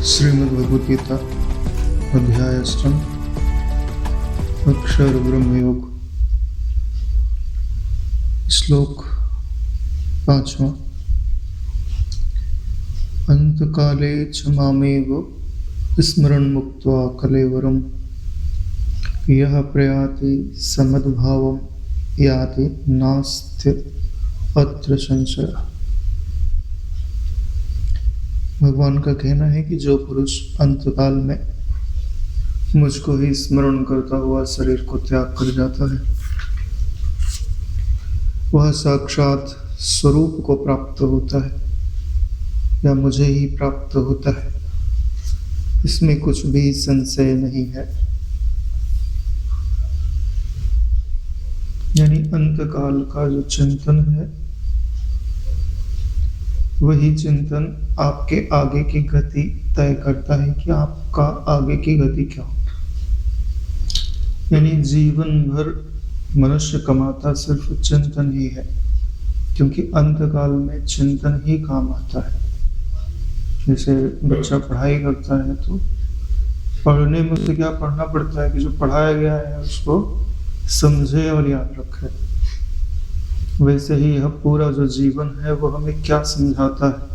श्रीमद्भगवद्गीता अध्याय अष्टम अक्षर ब्रह्म योग श्लोक पांचवा। अंतकाले च मामेव स्मरण मुक्त्वा कलेवरम यः प्रयाति समद्भावम याति नास्ति अत्र संशय। भगवान का कहना है कि जो पुरुष अंतकाल में मुझको ही स्मरण करता हुआ शरीर को त्याग कर जाता है वह साक्षात स्वरूप को प्राप्त होता है या मुझे ही प्राप्त होता है, इसमें कुछ भी संशय नहीं है। यानी अंतकाल का जो चिंतन है वही चिंतन आपके आगे की गति तय करता है कि आपका आगे की गति क्या हो। यानी जीवन भर मनुष्य कमाता सिर्फ चिंतन ही है, क्योंकि अंतकाल में चिंतन ही काम आता है। जैसे बच्चा पढ़ाई करता है तो पढ़ने में उसे क्या पढ़ना पड़ता है कि जो पढ़ाया गया है उसको समझे और याद रखे। वैसे ही यह पूरा जो जीवन है वो हमें क्या समझाता है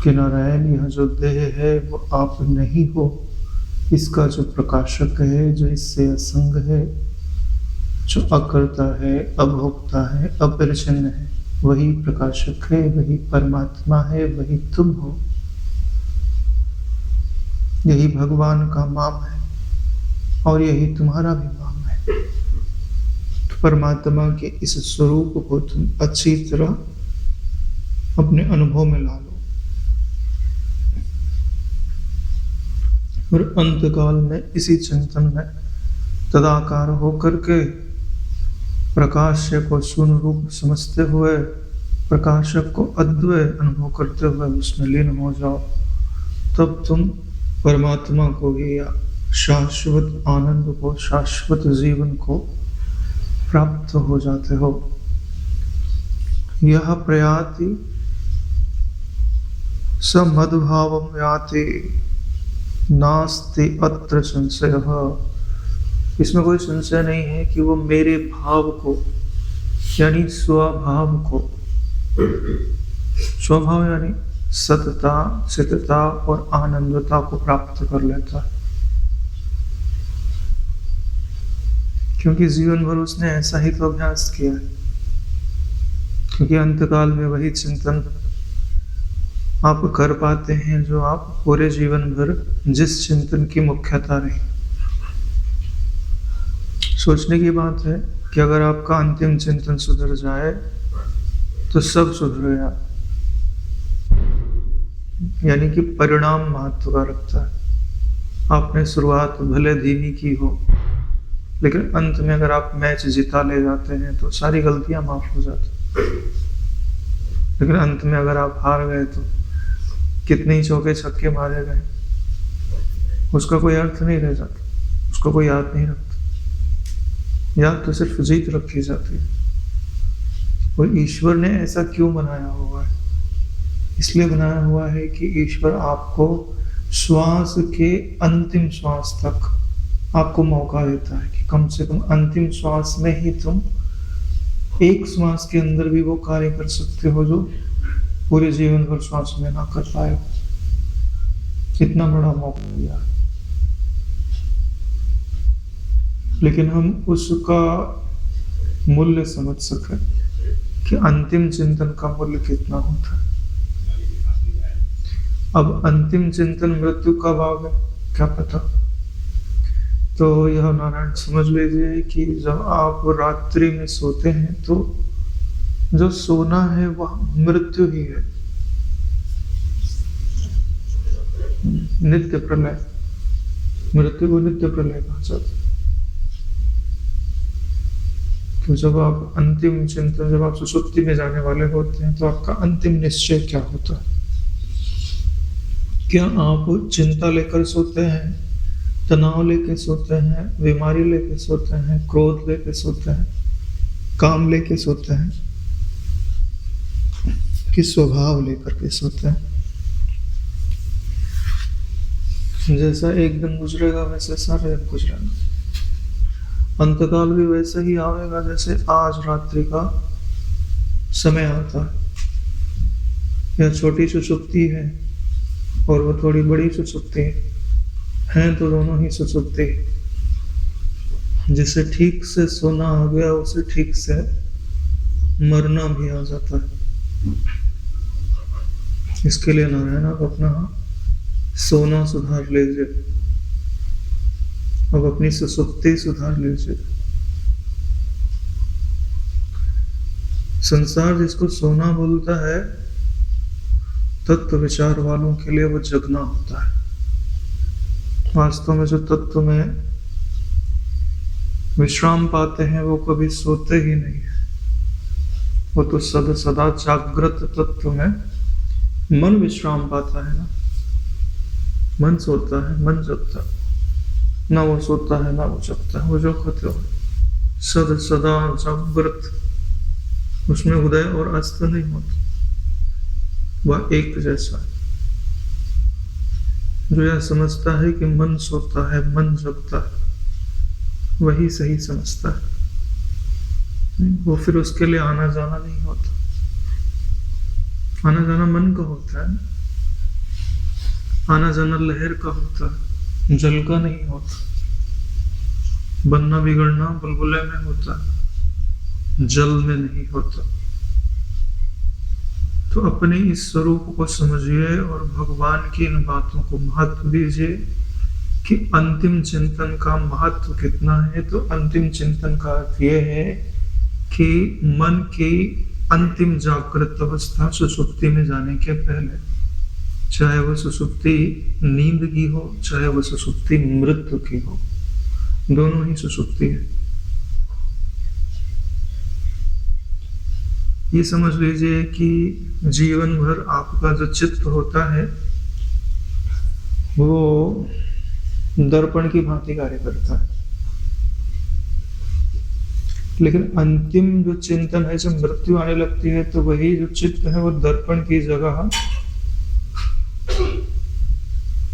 कि नारायण यह जो देह है वो आप नहीं हो, इसका जो प्रकाशक है, जो इससे असंग है, जो अकर्ता है, अभोक्ता है, अपरिच्छिन्न है, वही प्रकाशक है, वही परमात्मा है, वही तुम हो। यही भगवान का नाम है और यही तुम्हारा भी नाम है। परमात्मा के इस स्वरूप को तुम अच्छी तरह अपने अनुभव में ला लो और अंतकाल में इसी चिंतन में तदाकार होकर के प्रकाश्य को शून्य रूप समझते हुए प्रकाशक को अद्वय अनुभव करते हुए उसमें लीन हो जाओ। तब तुम परमात्मा को ही या शाश्वत आनंद को, शाश्वत जीवन को प्राप्त हो जाते हो। यह प्रयाति समद्भावम याति नास्ति अत्र संशयः। इसमें कोई संशय नहीं है कि वो मेरे भाव को यानी स्वभाव को, स्वभाव यानी सतता, चित्तता और आनंदता को प्राप्त कर लेता है, क्योंकि जीवन भर उसने ऐसा ही तो अभ्यास किया है। क्योंकि अंतकाल में वही चिंतन आप कर पाते हैं जो आप पूरे जीवन भर जिस चिंतन की मुख्यता रही। सोचने की बात है कि अगर आपका अंतिम चिंतन सुधर जाए तो सब सुधरेगा। यानी कि परिणाम महत्व का रखता है। आपने शुरुआत भले धीमी की हो, लेकिन अंत में अगर आप मैच जिता ले जाते हैं तो सारी गलतियां माफ हो जाती। लेकिन अंत में अगर आप हार गए तो कितने चौके छक्के मारे गए उसका कोई अर्थ नहीं रह जाता, उसको कोई याद नहीं रखता। याद तो सिर्फ जीत रखी जाती है। और ईश्वर ने ऐसा क्यों बनाया हुआ है? इसलिए बनाया हुआ है कि ईश्वर आपको श्वास के अंतिम श्वास तक आपको मौका देता है कि कम से कम अंतिम श्वास में ही तुम एक श्वास के अंदर भी वो कार्य कर सकते हो जो पूरे जीवन भर श्वास में ना कर पाए। इतना बड़ा मौका दिया है, लेकिन हम उसका मूल्य समझ सके कि अंतिम चिंतन का मूल्य कितना होता है। अब अंतिम चिंतन मृत्यु कब आ गया क्या पता। तो यह नारायण समझ लीजिए कि जब आप रात्रि में सोते हैं तो जो सोना है वह मृत्यु ही है। नित्य प्रलय, मृत्यु को नित्य प्रलय कहा जाता है। तो जब आप अंतिम चिंतन, जब आप सुषुप्ति में जाने वाले होते हैं तो आपका अंतिम निश्चय क्या होता है? क्या आप चिंता लेकर सोते हैं, तनाव लेके सोते हैं, बीमारी लेके सोते हैं, क्रोध लेके सोते हैं, काम लेके सोते हैं, कि स्वभाव लेकर के सोते हैं? जैसा एक दिन गुजरेगा वैसे सारे दिन गुजरेगा। अंतकाल भी वैसे ही आवेगा जैसे आज रात्रि का समय आता है। यह छोटी सुसुप्ति है और वो थोड़ी बड़ी सुसुप्ति है तो दोनों ही सुसुप्ति। जिसे ठीक से सोना आ गया उसे ठीक से मरना भी आ जाता है। इसके लिए नारायण आप अपना सोना सुधार लीजिए, अब अपनी सुसुप्ति सुधार लीजिए। संसार जिसको सोना बोलता है, तत्व विचार वालों के लिए वो जगना होता है। वास्तव में जो तत्व में विश्राम पाते हैं वो कभी सोते ही नहीं है। वो तो सदा जागृत तत्व में मन विश्राम पाता है ना। मन सोता है, मन जगता है ना। वो सोता है ना वो जगता है। वो जो कहते हो सदा जागृत, उसमें उदय और अस्त नहीं होता, वह एक जैसा है। जो यह समझता है कि मन सोता है मन जगता है, वही सही समझता है। वो फिर उसके लिए आना जाना नहीं होता। आना जाना मन का होता है, आना जाना लहर का होता है, जल का नहीं होता। बनना बिगड़ना बुलबुले में होता है, जल में नहीं होता। तो अपने इस स्वरूप को समझिए और भगवान की इन बातों को महत्व दीजिए कि अंतिम चिंतन का महत्व कितना है। तो अंतिम चिंतन का अर्थ यह है कि मन की अंतिम जागृत अवस्था सुसुप्ति में जाने के पहले, चाहे वह सुसुप्ति नींद की हो चाहे वह सुसुप्ति मृत्यु की हो, दोनों ही सुसुप्ति है। ये समझ लीजिए कि जीवन भर आपका जो चित्त होता है वो दर्पण की भांति कार्य करता है, लेकिन अंतिम जो चिंतन है, जब मृत्यु आने लगती है तो वही जो चित्त है वो दर्पण की जगह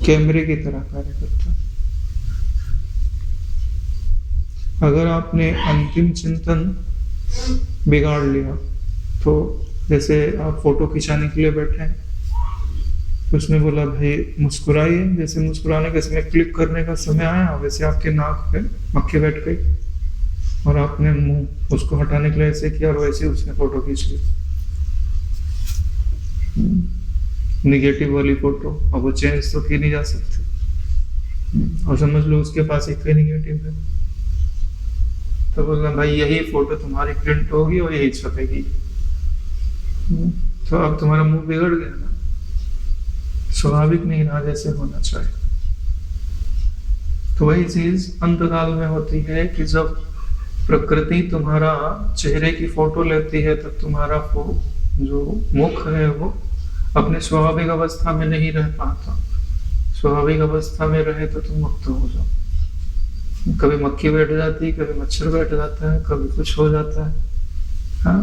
कैमरे की तरह कार्य करता है। अगर आपने अंतिम चिंतन बिगाड़ लिया, तो जैसे आप फोटो खिंचाने के लिए बैठे हैं, उसने बोला भाई मुस्कुराइए, जैसे मुस्कुराने के समय क्लिक करने का समय आया वैसे आपके नाक पे मक्खी बैठ गई और आपने मुंह उसको हटाने के लिए ऐसे किया और वैसे उसने फोटो खींच ली। निगेटिव वाली फोटो, अब वो चेंज तो की नहीं जा सकती और समझ लो उसके पास एक ही निगेटिव है, तो बोलना भाई यही फोटो तुम्हारी प्रिंट होगी और यही छपेगी। तो अब तुम्हारा मुंह बिगड़ गया ना, स्वाभाविक नहीं रहा जैसे होना चाहिए। तो वही चीज अंतकाल में होती है कि जब प्रकृति तुम्हारा चेहरे की फोटो लेती है तब तुम्हारा जो मुख है वो अपने स्वाभाविक अवस्था में नहीं रह पाता। स्वाभाविक अवस्था में रहे तो तुम मुक्त हो जाओ। कभी मक्खी बैठ जाती है, कभी मच्छर बैठ जाता है, कभी कुछ हो जाता है। हाँ,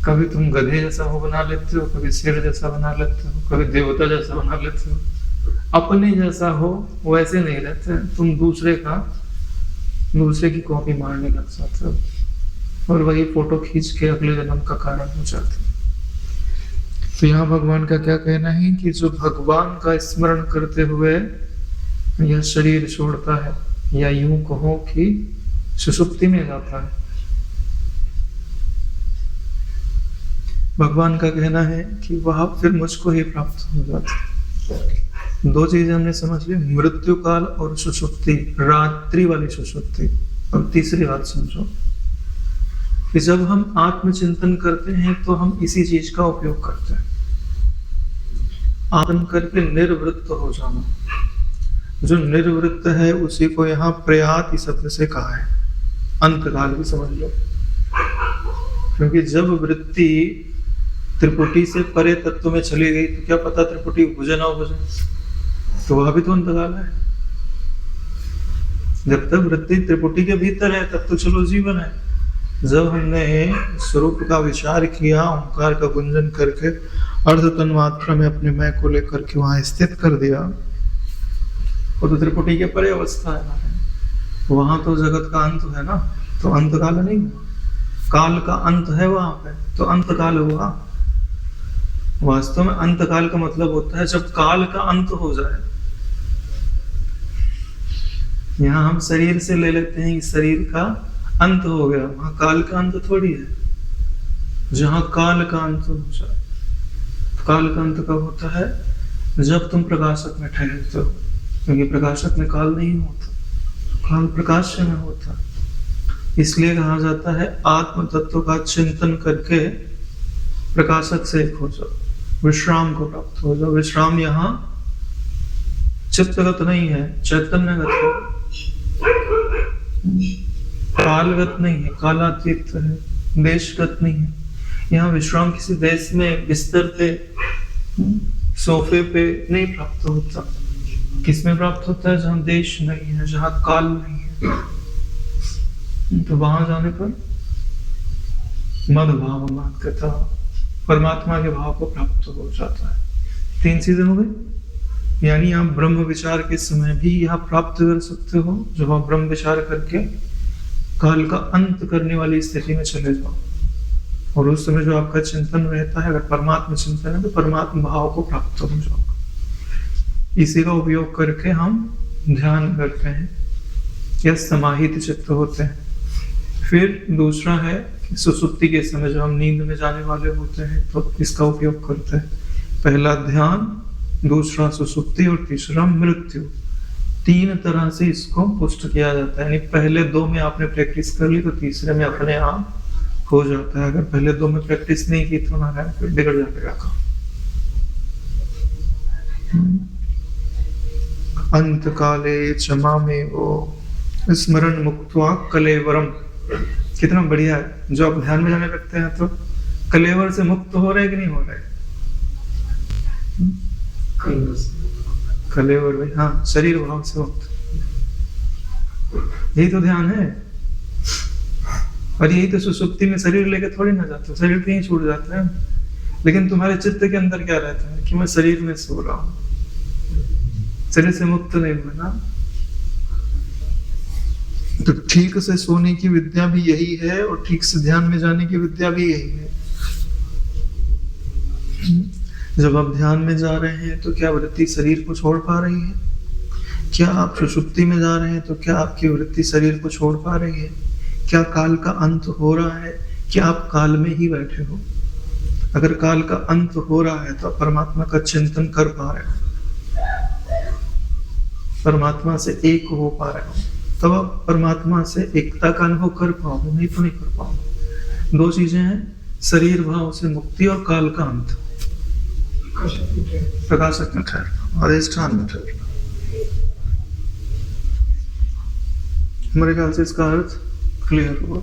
कभी तुम गधे जैसा हो बना लेते हो, कभी शेर जैसा बना लेते हो, कभी देवता जैसा बना लेते हो। अपने जैसा हो वैसे नहीं रहते, तुम दूसरे की कॉपी मारने लग जाते हो और वही फोटो खींच के अगले जन्म का कारण हो जाते हो। तो यहाँ भगवान का क्या कहना है कि जो भगवान का स्मरण करते हुए यह शरीर छोड़ता है, या यूं कहो कि सुसुप्ति में जाता है, भगवान का कहना है कि वह फिर मुझको ही प्राप्त हो जाता है। दो चीजें हमने समझ ली, मृत्यु काल और सुसुप्ति, रात्रि वाली सुसुप्ति। और तीसरी बात समझो कि जब हम आत्मचिंतन करते हैं तो हम इसी चीज का उपयोग करते हैं, आत्म करके निर्वृत्त हो जाना। जो निर्वृत्त है उसी को यहाँ प्रयाति शब्द से कहा है। अंतकाल भी समझ लो, क्योंकि जब वृत्ति त्रिपुटी से परे तत्व में चली गई तो क्या पता त्रिपुटी बुझे ना बुझे, तो वह भी तो अंतकाल है। जब तक वृत्ति त्रिपुटी के भीतर है तब तो चलो जीवन है। जब हमने स्वरूप का विचार किया, ओंकार का गुंजन करके अर्ध तन मात्रा में अपने मैं को लेकर के वहां स्थित कर दिया, वो तो त्रिपुटी के परे अवस्था है, वहां तो जगत का अंत है ना, तो अंत काल नहीं हुआ, काल का अंत है वहां पे, तो अंत काल हुआ। वास्तव में अंत काल का मतलब होता है जब काल का अंत हो जाए। यहाँ हम शरीर से ले लेते हैं कि शरीर का अंत हो गया, वहां काल का अंत थोड़ी है। जहां काल का अंत हो जाए, काल का अंत कब होता है? जब तुम प्रकाशक में ठहरते हो, क्योंकि प्रकाशक में काल नहीं होता, काल प्रकाश में होता। इसलिए कहा जाता है आत्म तत्व का चिंतन करके प्रकाशक से एक हो जाओ, विश्राम को प्राप्त हो जाओ। विश्राम यहाँ चित्तगत नहीं है, चैतन्यगत है, कालगत नहीं है, कालातीत है, देशगत नहीं है। यहाँ विश्राम किसी देश में बिस्तर पे, सोफे पे नहीं प्राप्त होता। किसमें प्राप्त होता है? जहाँ देश नहीं है, जहाँ काल नहीं है। तो वहां जाने पर मद भाव कथा परमात्मा के भाव को प्राप्त हो जाता है। 3 चीजें हो गई। यानी आप ब्रह्म विचार के समय भी यह प्राप्त कर सकते हो, जब आप ब्रह्म विचार करके काल का अंत करने वाली स्थिति में चले जाओ, और उस समय जो आपका चिंतन रहता है, अगर परमात्मा चिंतन है तो परमात्मा भाव को प्राप्त हो जाओगे। इसी का उपयोग करके हम ध्यान करते हैं या समाहित चित्त होते हैं। फिर दूसरा है कि सुसुप्ति के समय जब हम नींद में जाने वाले होते हैं तो इसका उपयोग करते हैं। पहला ध्यान, दूसरा सुसुप्ति और तीसरा मृत्यु। 3 तरह से इसको पुष्ट किया जाता है। यानी पहले 2 में आपने प्रैक्टिस कर ली तो तीसरे में अपने आप हो जाता है। अगर पहले 2 में प्रैक्टिस नहीं की तो ना फिर बिगड़ जाएगा काम। अंत काले क्षमा में वो स्मरण मुक्त्वा कलेवरम। कितना बढ़िया है। जो आप ध्यान में जाने लगते हैं तो कलेवर से मुक्त हो रहे कि नहीं हो रहे? कलेवर भाई, हाँ, शरीर भाव से मुक्त। यही तो ध्यान है। और यही तो सुसुप्ति में शरीर लेके थोड़ी ना जाते, शरीर तो यहीं छूट जाता है। लेकिन तुम्हारे चित्त के अंदर क्या रहता है कि मैं शरीर में सो रहा हूं, शरीर से मुक्त नहीं हुआ ना। तो ठीक से सोने की विद्या भी यही है और ठीक से ध्यान में जाने की विद्या भी यही है। जब आप ध्यान में जा रहे हैं तो क्या वृत्ति शरीर को छोड़ पा रही है? क्या आप सुषुप्ति में जा रहे हैं तो क्या आपकी वृत्ति शरीर को छोड़ पा रही है? क्या काल का अंत हो रहा है? क्या आप काल में ही बैठे हो? अगर काल का अंत हो रहा है तो आप परमात्मा का चिंतन कर पा रहे हो, परमात्मा से एक हो पा रहे हो, तब आप परमात्मा से एकता का अनुभव कर पाओगे, नहीं तो नहीं कर पाओगे। 2 चीजें हैं, शरीर भाव से मुक्ति और काल का अंत। प्रकाशक में ठहरना, अधिष्ठान में ठहरना। हमारे ख्याल से इसका अर्थ क्लियर हुआ।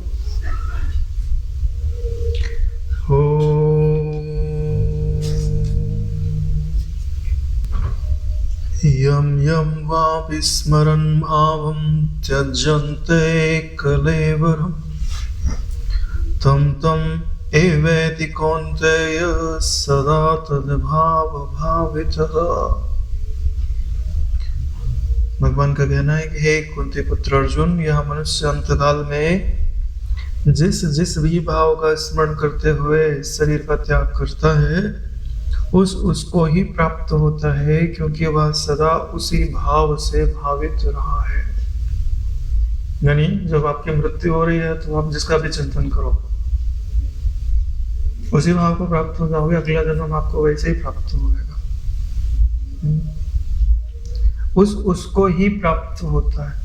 यम यम वा विस्मरन् भावं त्यजन्ते कलेवरम् तम तम एवेति कौन्तेय सदा तद्भाव भावितः। भगवान का कहना है कि हे कुंती पुत्र अर्जुन, यह मनुष्य अंतकाल में जिस भी भाव का स्मरण करते हुए शरीर का त्याग करता है उसको ही प्राप्त होता है, क्योंकि वह सदा उसी भाव से भावित रहा है। यानी जब आपकी मृत्यु हो रही है तो आप जिसका भी चिंतन करो उसी भाव को प्राप्त हो जाओगे। अगला जन्म आपको वैसे ही प्राप्त होगा। उसको ही प्राप्त होता है।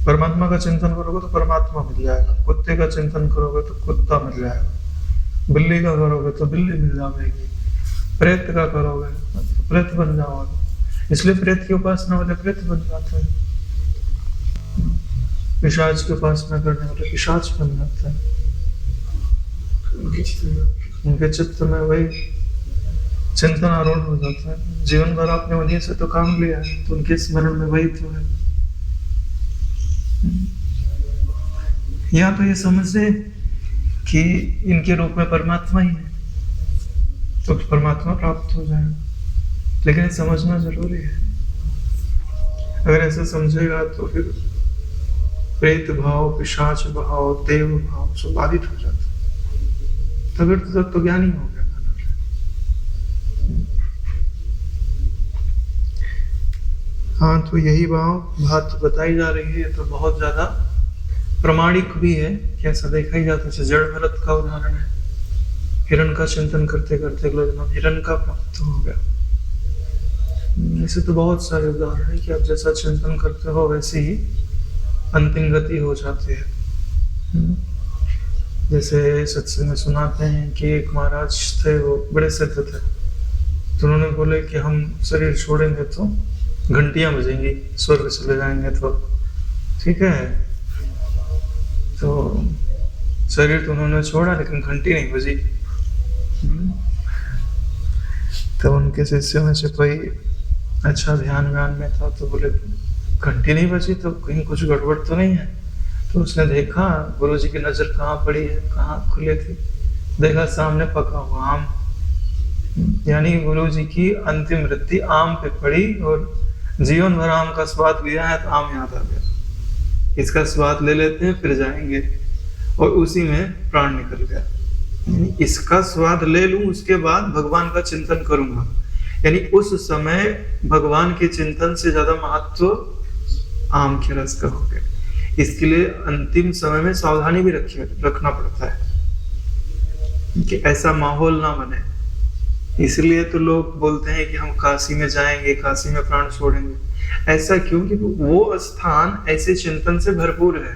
परमात्मा का चिंतन करोगे तो परमात्मा मिल जाएगा, कुत्ते का चिंतन करोगे तो कुत्ता मिल जाएगा, बिल्ली का करोगे तो बिल्ली मिल जाएगी, प्रेत का करोगे तो प्रेत बन जाओगे। इसलिए प्रेत की उपासना वाले प्रेत बन जाते हैं, पिशाच की उपासना करने वाले पिशाच बन जाते हैं। उनके चित्त में वही चिंतन आरूढ़ हो जाता है। जीवन भर आपने उन्हीं से तो काम लिया है, तो उनके स्मरण में वही तो है। या तो ये समझ से कि इनके रूप में परमात्मा ही है तो परमात्मा प्राप्त हो जाएगा, लेकिन समझना जरूरी है। अगर ऐसा समझेगा तो फिर प्रेत भाव, पिशाच भाव, देव भाव सब बाधित हो जाता, तब तो तत्व ज्ञानी हो गया। हाँ, तो यही भाव बात बताई जा रही है, तो बहुत ज्यादा प्रमाणिक भी है कि ऐसा देखा ही जाता है। जड़ भरत का उदाहरण है, हिरण का चिंतन करते करते अगले दिन हिरण का प्राप्त हो गया। ऐसे तो बहुत सारे उदाहरण है कि आप जैसा चिंतन करते हो वैसे ही अंतिम गति हो जाती है। जैसे सत्संग में सुनाते हैं कि एक महाराज थे, वो बड़े सिद्ध थे, तो उन्होंने बोले कि हम शरीर छोड़ेंगे तो घंटियां बजेंगी, स्वर्ग चले जाएंगे तो ठीक है। तो शरीर तो उन्होंने छोड़ा लेकिन घंटी नहीं बजी। तो उनके शिष्यों में से कोई अच्छा ध्यान व्यान में था, तो बोले घंटी नहीं बजी तो कहीं कुछ गड़बड़ तो नहीं है। तो उसने देखा गुरु जी की नजर कहाँ पड़ी है, कहाँ खुले थी, देखा सामने पका हुआ आम, यानी गुरु जी की अंतिम वृत्ति आम पे पड़ी और जीवन भर आम का स्वाद लिया है तो आम याद आ गया, इसका स्वाद ले लेते हैं फिर जाएंगे, और उसी में प्राण निकल गया। इसका स्वाद ले लूं उसके बाद भगवान का चिंतन करूंगा, यानी उस समय भगवान के चिंतन से ज्यादा महत्व आम के रस का हो गया। इसके लिए अंतिम समय में सावधानी भी रखना पड़ता है कि ऐसा माहौल ना बने। इसलिए तो लोग बोलते हैं कि हम काशी में जाएंगे, काशी में प्राण छोड़ेंगे। ऐसा क्यों? कि वो स्थान ऐसे चिंतन से भरपूर है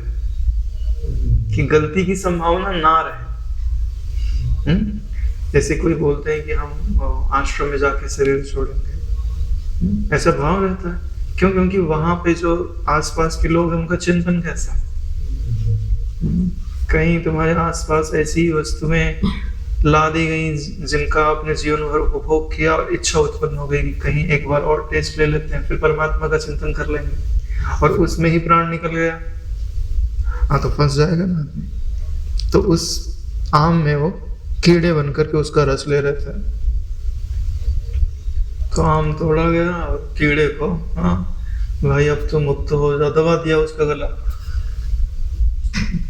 कि गलती की संभावना ना रहे। जैसे कोई बोलते हैं कि हम आश्रम में जाके शरीर छोड़ेंगे, ऐसा भाव रहता है। क्यों? क्योंकि वहां पे जो आसपास के लोग हैं उनका चिंतन कैसा, कहीं तुम्हारे आसपास ऐसी वस्तुएं ला दी गई जिनका आपने जीवन भर उपभोग किया और इच्छा उत्पन्न हो गई कि कहीं एक बार और टेस्ट ले लेते हैं, फिर परमात्मा का चिंतन कर लेंगे, और उसमें ही प्राण निकल गया, हाँ तो फंस जाएगा ना आदमी। तो उस आम में वो कीड़े बन करके उसका रस ले रहे थे, तो आम तोड़ा गया और कीड़े को, हाँ भाई अब तो मुक्त हो जा, दबा दिया उसका गला,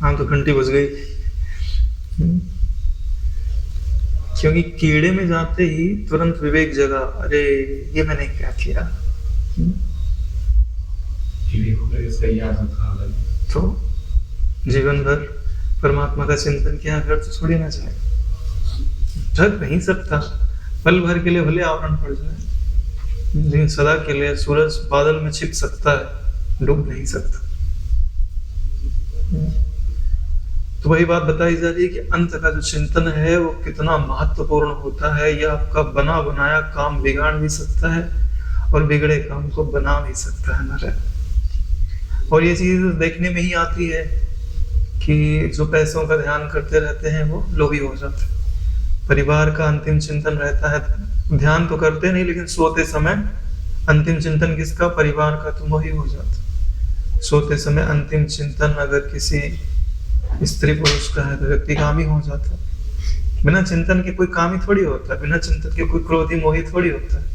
हाँ तो घंटी बज गई। क्योंकि कीड़े में जाते ही तुरंत विवेक जगा, अरे ये मैंने क्या किया। तो जीवन भर परमात्मा का चिंतन किया कर तो छोड़ी ना जाए, ढक नहीं सकता, पल भर के लिए भले आवरण पड़ जाए, लेकिन सदा के लिए सूरज बादल में छिप सकता है, डूब नहीं सकता। तो वही बात बताई जा रही है कि अंत का जो चिंतन है वो कितना महत्वपूर्ण होता है। यह आपका बना बनाया काम बिगाड़ भी सकता है और बिगड़े काम को बना भी सकता है नर। और ये चीज देखने में ही आती है कि जो पैसों का ध्यान करते रहते हैं वो लोभी हो जाते हैं। परिवार का अंतिम चिंतन रहता है, ध्यान तो करते नहीं, लेकिन सोते समय अंतिम चिंतन किसका? परिवार का, तो वही हो जाता। सोते समय अंतिम चिंतन अगर किसी स्त्री पुरुष का है तो व्यक्ति कामी हो जाता है। बिना चिंतन के कोई कामी थोड़ी होता है, बिना चिंतन के कोई क्रोधी मोही थोड़ी होता है,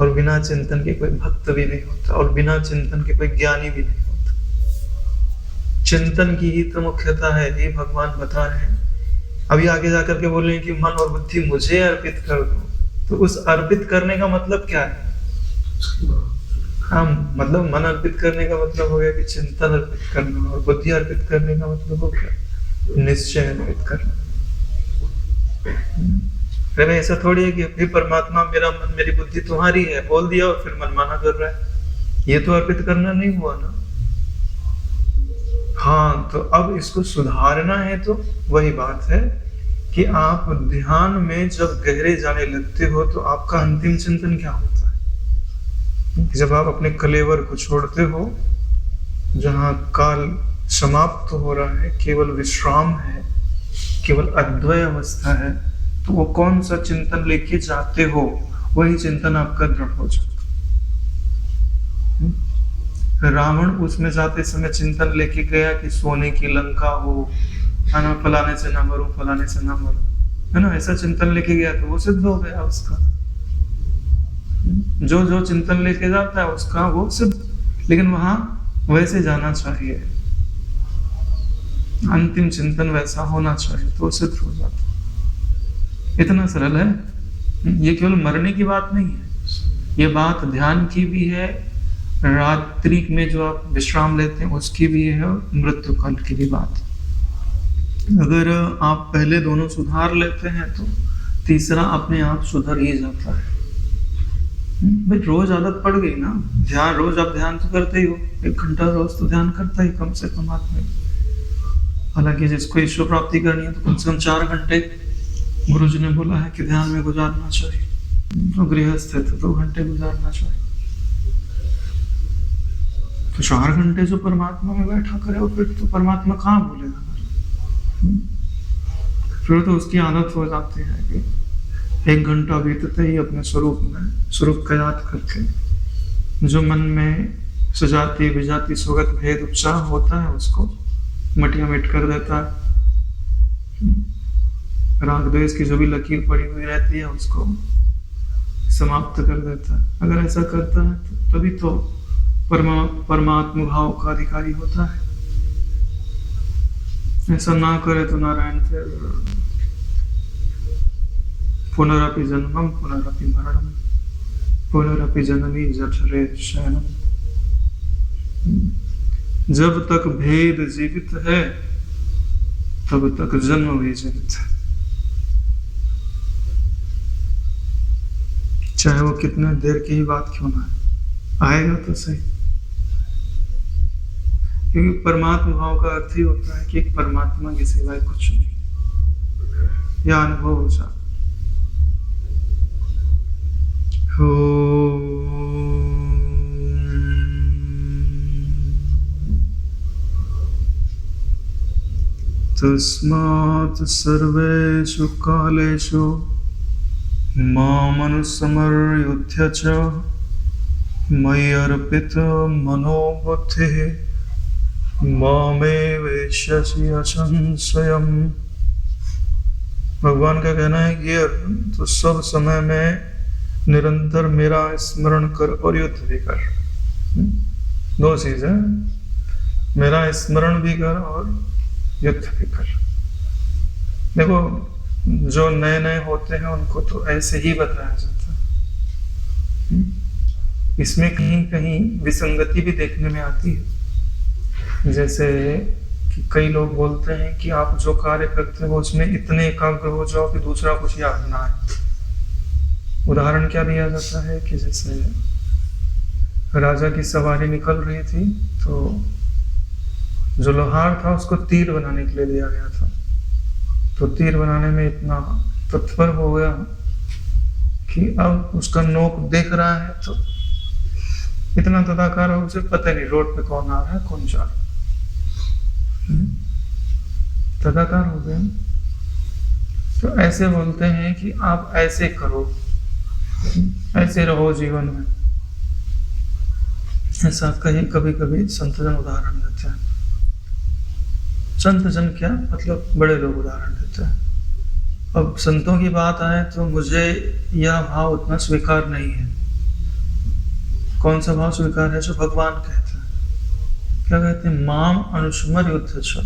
और बिना चिंतन के कोई भक्त भी नहीं होता, और बिना चिंतन के कोई ज्ञानी भी नहीं होता। चिंतन की ही तो मुख्यता है, ये भगवान बता रहे हैं। अभी आगे जाकर के बोल रहे हैं कि मन और बुद्धि मुझे अर्पित कर दो, तो उस अर्पित करने का मतलब क्या है? हाँ, मतलब मन अर्पित करने का मतलब हो गया कि चिंतन अर्पित करना, और बुद्धि अर्पित करने का मतलब हो गया निश्चय अर्पित करना। अरे ऐसा थोड़ी है कि हे परमात्मा मेरा मन मेरी बुद्धि तुम्हारी है बोल दिया और फिर मनमाना कर रहा है, ये तो अर्पित करना नहीं हुआ ना। हाँ, तो अब इसको सुधारना है, तो वही बात है कि आप ध्यान में जब गहरे जाने लगते हो तो आपका अंतिम चिंतन क्या होता है? जब आप अपने कलेवर को छोड़ते हो, जहाँ काल समाप्त हो रहा है, केवल विश्राम है, केवल अद्वय अवस्था है, तो वो कौन सा चिंतन लेके जाते हो वही चिंतन आपका दृढ़ हो जाता। रावण उसमें जाते समय चिंतन लेके गया कि सोने की लंका हो, है ना, फलाने से ना मरूं, फलाने से ना मरूं, है ना, ऐसा चिंतन लेके गया तो वो सिद्ध हो गया उसका। जो जो चिंतन लेके जाता है उसका वो सिद्ध। लेकिन वहां वैसे जाना चाहिए, अंतिम चिंतन वैसा होना चाहिए तो सिद्ध हो जाता। इतना सरल है। ये केवल मरने की बात नहीं है, ये बात ध्यान की भी है, रात्रि में जो आप विश्राम लेते हैं उसकी भी है, और मृत्यु काल की भी बात। अगर आप पहले दोनों सुधार लेते हैं तो तीसरा अपने आप सुधर ही जाता है। भाई रोज आदत पड़ गई ना, ध्यान रोज आप ध्यान तो करते ही हो, 1 घंटा रोज तो ध्यान करता ही कम से कम आदमी। हालांकि जिसको ईश्वर प्राप्ति करनी है तो कम से कम 4 घंटे गुरु जी ने बोला है कि ध्यान में गुजारना चाहिए, तो गृहस्थ है तो 2 घंटे गुजारना चाहिए। तो 4 घंटे जो परमात्मा में बैठा करे और फिर तो परमात्मा कहाँ भूलेगा, फिर तो उसकी आदत हो जाती है कि 1 घंटा बीतते ही अपने स्वरूप का याद करके जो मन में सजाती विजाती स्वगत भेद उपचार होता है उसको मटिया मिट कर देता है। राग द्वेष की जो भी लकीर पड़ी हुई रहती है उसको समाप्त कर देता है। अगर ऐसा करता है तो तभी तो परमात्मा भाव का अधिकारी होता है। ऐसा ना करे तो नारायण फिर पुनरपि जन्मम पुनरपि मरणम पुनरपि जननी जठरे शयनम। जब तक भेद जीवित है तब तक जन्म भी जीवित है, चाहे वो कितने देर की ही बात क्यों ना है, आएगा तो सही। क्योंकि परमात्मा भाव का अर्थ ही होता है कि एक परमात्मा के सिवाय कुछ नहीं, यह अनुभव हो जाए। तस्मात् सर्वेषु कालेषु मामनुस्मर्युध्य च मयि अर्पितमनो बुद्धिः मामे वैश्यसि असंशयम्। भगवान का कहना है कि तो सब समय में निरंतर मेरा स्मरण कर और युद्ध भी कर। 2 चीज है, मेरा स्मरण भी कर और युद्ध भी कर। देखो जो नए नए होते हैं उनको तो ऐसे ही बताया जाता है, इसमें कहीं कहीं विसंगति भी देखने में आती है। जैसे कि कई लोग बोलते हैं कि आप जो कार्य करते हो उसमें इतने एकाग्र हो जाओ कि दूसरा कुछ याद ना आए। उदाहरण क्या दिया जाता है कि जैसे राजा की सवारी निकल रही थी तो जो लोहार था उसको तीर बनाने के लिए दिया गया था, तो तीर बनाने में इतना तत्पर हो गया कि अब उसका नोक देख रहा है तो इतना तदाकार हो उसे पता नहीं रोड पे कौन आ रहा है कौन जा रहा है, तदाकार हो गया। तो ऐसे बोलते हैं कि आप ऐसे करो, ऐसे रहो जीवन में, ऐसा कहीं कभी कभी संतजन उदाहरण देते हैं। संतजन क्या मतलब बड़े लोग उदाहरण देते हैं। अब संतों की बात आए तो मुझे यह भाव उतना स्वीकार नहीं है। कौन सा भाव स्वीकार है? जो भगवान कहते हैं, क्या कहते हैं? माम अनुस्मर युद्ध छ,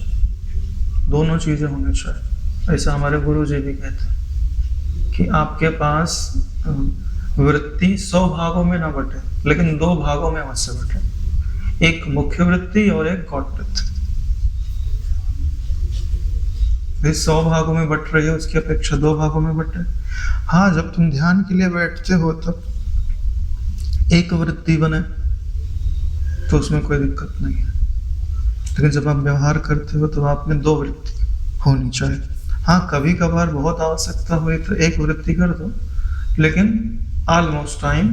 दोनों चीजें होनी चाहिए। ऐसा हमारे गुरु जी भी कहते हैं कि आपके पास वृत्ति 100 भागों में ना बटे, लेकिन 2 भागों में अवश्य बटे, एक मुख्य वृत्ति और एक गौण वृत्ति। 100 भागों में बट रही है उसकी अपेक्षा 2 भागों में बटे। हाँ, जब तुम ध्यान के लिए बैठते हो तब एक वृत्ति बने तो उसमें कोई दिक्कत नहीं है, लेकिन जब आप व्यवहार करते हो तो आप में 2 वृत्ति होनी चाहिए। हाँ, कभी कभार बहुत आवश्यकता हुई तो एक वृत्ति कर दो, लेकिन ऑलमोस्ट टाइम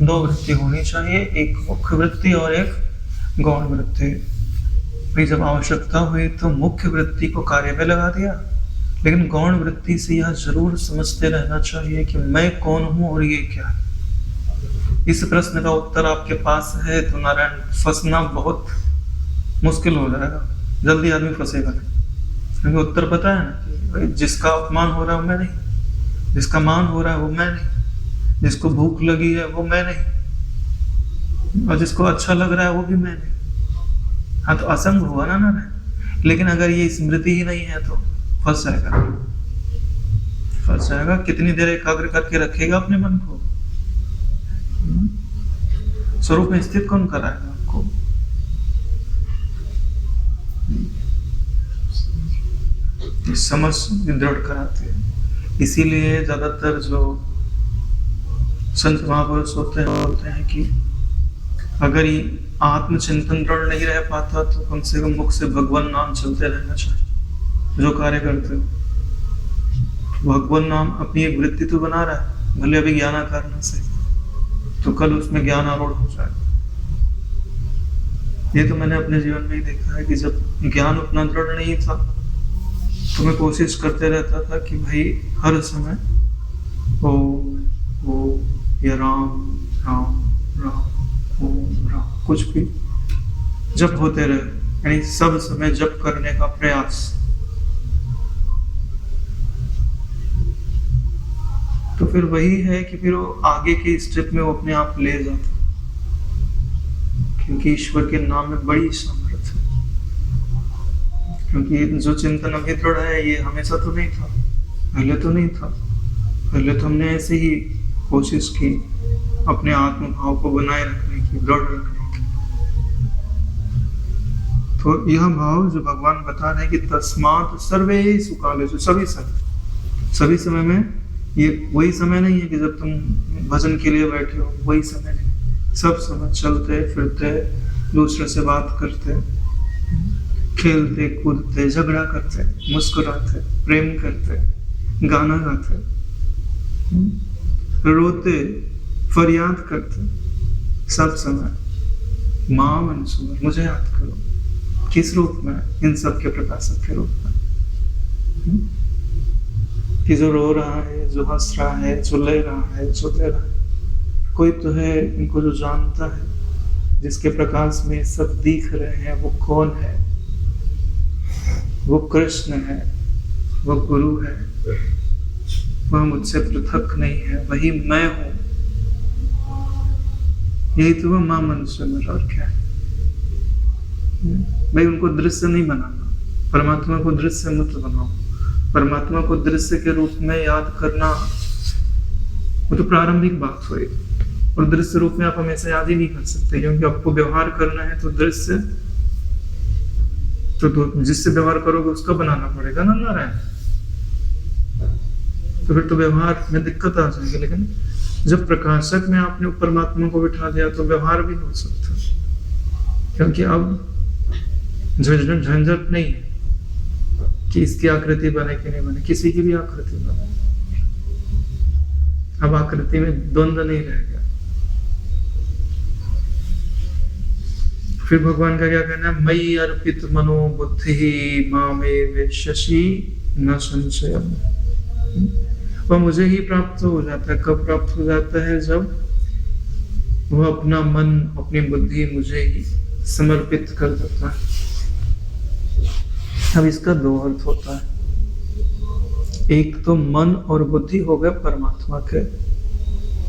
2 वृत्ति होनी चाहिए, एक मुख्य वृत्ति और एक गौण वृत्ति। फिर जब आवश्यकता हुई तो मुख्य वृत्ति को कार्य में लगा दिया, लेकिन गौण वृत्ति से यह जरूर समझते रहना चाहिए कि मैं कौन हूं और ये क्या है। इस प्रश्न का उत्तर आपके पास है तो नारायण फंसना बहुत मुश्किल हो जाएगा, जल्दी आदमी फंसेगा नहीं, क्योंकि उत्तर पता है ना कि जिसका अपमान हो रहा है वो मैं नहीं, जिसका मान हो रहा है वो मैं नहीं, जिसको भूख लगी है वो मैं नहीं। और जिसको अच्छा लग रहा है वो भी मैं नहीं। हाँ, तो असंग हुआ ना। लेकिन अगर ये स्मृति ही नहीं है तो फंस जाएगा। कितनी देर एकाग्र करके रखेगा अपने मन को? स्वरूप में स्थित कौन कराएगा आपको? समझ दृढ़ कराते हैं। इसीलिए ज्यादातर जो संत महापुरुष होते हैं बोलते हैं कि अगर ये आत्मचिंतन दृढ़ नहीं रह पाता तो कम से कम मुख से भगवान नाम चलते रहना चाहिए। जो कार्य करते हो भगवान नाम अपनी एक वृत्ति तो बना रहा है, भले अभी ज्ञान कारण से, तो कल उसमें ज्ञान आरूढ़ हो जाएगा। ये तो मैंने अपने जीवन में ही देखा है कि जब ज्ञान उतना दृढ़ नहीं था तो मैं कोशिश करते रहता था कि भाई हर समय ओ या राम राम राम ओम राम कुछ भी जप होते रहे, यानी सब समय जप करने का प्रयास। तो फिर वही है कि फिर वो आगे के स्टेप में वो अपने आप ले जाता, क्योंकि ईश्वर के नाम में बड़ी सामर्थ्य है। क्योंकि जो चिंतन अभी दृढ़ है ये हमेशा तो नहीं था, पहले तो नहीं था। पहले तो हमने ऐसे ही कोशिश की अपने आत्म भाव को बनाए रखने की, दृढ़ रखने की। तो यह भाव जो भगवान बता रहे हैं कि तस्मात् सर्वेषु कालेषु, सभी समय में, ये वही समय नहीं है कि जब तुम भजन के लिए बैठे हो, वही समय नहीं। सब समय चलते फिरते, दूसरे से बात करते, खेलते कूदते, झगड़ा करते, मुस्कुराते, प्रेम करते, गाना गाते, रोते, फरियाद करते, सब समय मां मनसूर, मुझे याद करो। किस रूप में? इन सब के प्रकाशक के रूप में। कि जो रो रहा है, जो हंस रहा है, जो ले रहा है, जो दे रहा है, कोई तो है इनको जो जानता है, जिसके प्रकाश में सब दिख रहे हैं। वो कौन है? वो कृष्ण है, वो गुरु है, वह मुझसे पृथक नहीं है, वही मैं हूं। यही तो वह मां मनुष्य में, और क्या है भाई? उनको दृश्य नहीं बनाना, परमात्मा को दृश्य मत बनाओ। परमात्मा को दृश्य के रूप में याद करना वो तो प्रारंभिक बात हुई, और दृश्य रूप में आप हमेशा याद ही नहीं कर सकते, क्योंकि आपको व्यवहार करना है तो दृश्य तो जिससे व्यवहार करोगे उसका बनाना पड़ेगा ना नारायण। तो फिर तो व्यवहार में दिक्कत आ जाएगी। लेकिन जब प्रकाशक में आपने परमात्मा को बिठा दिया तो व्यवहार भी हो सकता है, क्योंकि अब झंझट नहीं है कि इसकी आकृति बने कि नहीं बने, किसी की भी आकृति बने। अब आकृति में द्वंद्व नहीं रह गया। फिर भगवान का क्या कहना है? मयि अर्पित मनो बुद्धि मामे शशि न संशयम। वह मुझे ही प्राप्त हो जाता है। कब प्राप्त हो जाता है? जब वह अपना मन, अपनी बुद्धि मुझे ही समर्पित कर देता है। अब इसका दो अर्थ होता है। एक तो मन और बुद्धि हो गए परमात्मा के,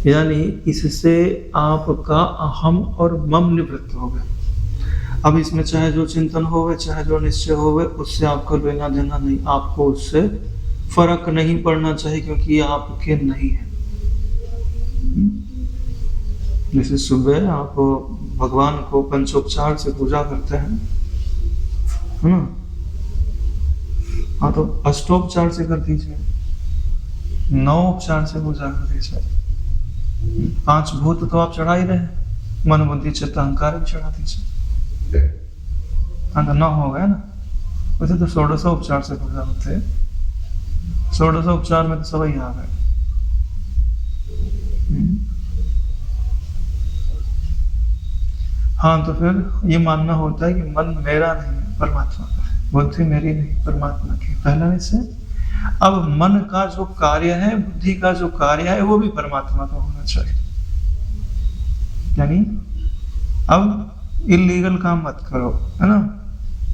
यानी इससे आपका अहम और मम निवृत्त हो गए। अब इसमें चाहे जो चिंतन होवे, चाहे जो निश्चय होवे, उससे आपको लेना देना नहीं, आपको उससे फर्क नहीं पड़ना चाहिए, क्योंकि ये आपके नहीं है। जैसे सुबह आप भगवान को पंचोपचार से पूजा करते हैं, है ना? हाँ, तो अष्टोपचार से कर दीजिए, 9 उपचार से पूजा कर दीजिए। 5 भूत तो आप चढ़ा ही रहे, मन बुद्धि चित्त अहंकार भी चढ़ा दीजिए। हाँ, तो 9 हो गया ना। वैसे तो 16 उपचार से पूजा होते हैं। 16 उपचार में तो सब ही आ गए। हाँ, तो फिर ये मानना होता है कि मन मेरा नहीं है, परमात्मा का है। बुद्धि मेरी नहीं, परमात्मा की। पहला निश्चय। अब मन का जो कार्य है, बुद्धि का जो कार्य है, वो भी परमात्मा का होना चाहिए। यानी अब इल्लीगल काम मत करो, है ना?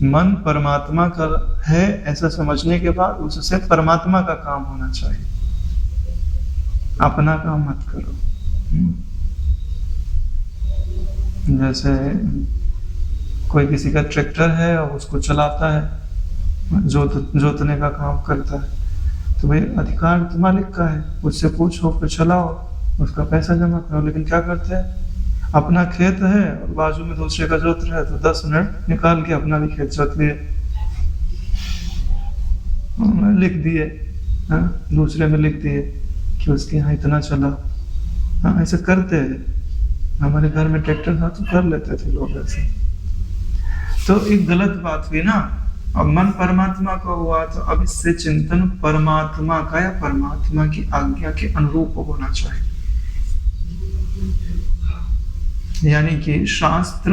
मन परमात्मा का है ऐसा समझने के बाद उससे परमात्मा का काम होना चाहिए, अपना काम मत करो। जैसे कोई किसी का ट्रैक्टर है और उसको चलाता है, जोतने का काम करता है, तो भाई अधिकार तो मालिक का है, उससे पूछो फिर चलाओ, उसका पैसा जमा करो। लेकिन क्या करते हैं, अपना खेत है और बाजू में दूसरे का जोत रहा है तो 10 मिनट निकाल के अपना भी खेत जोत लिए, लिख दिए, दूसरे में लिख दिए कि उसके यहाँ इतना चला। हाँ, ऐसे करते हैं। हमारे घर में ट्रैक्टर था तो कर लेते थे लोग ऐसे। तो एक गलत बात हुई ना। अब मन परमात्मा का हुआ तो अब इससे चिंतन परमात्मा का या परमात्मा की आज्ञा के अनुरूप होना चाहिए, यानी कि शास्त्र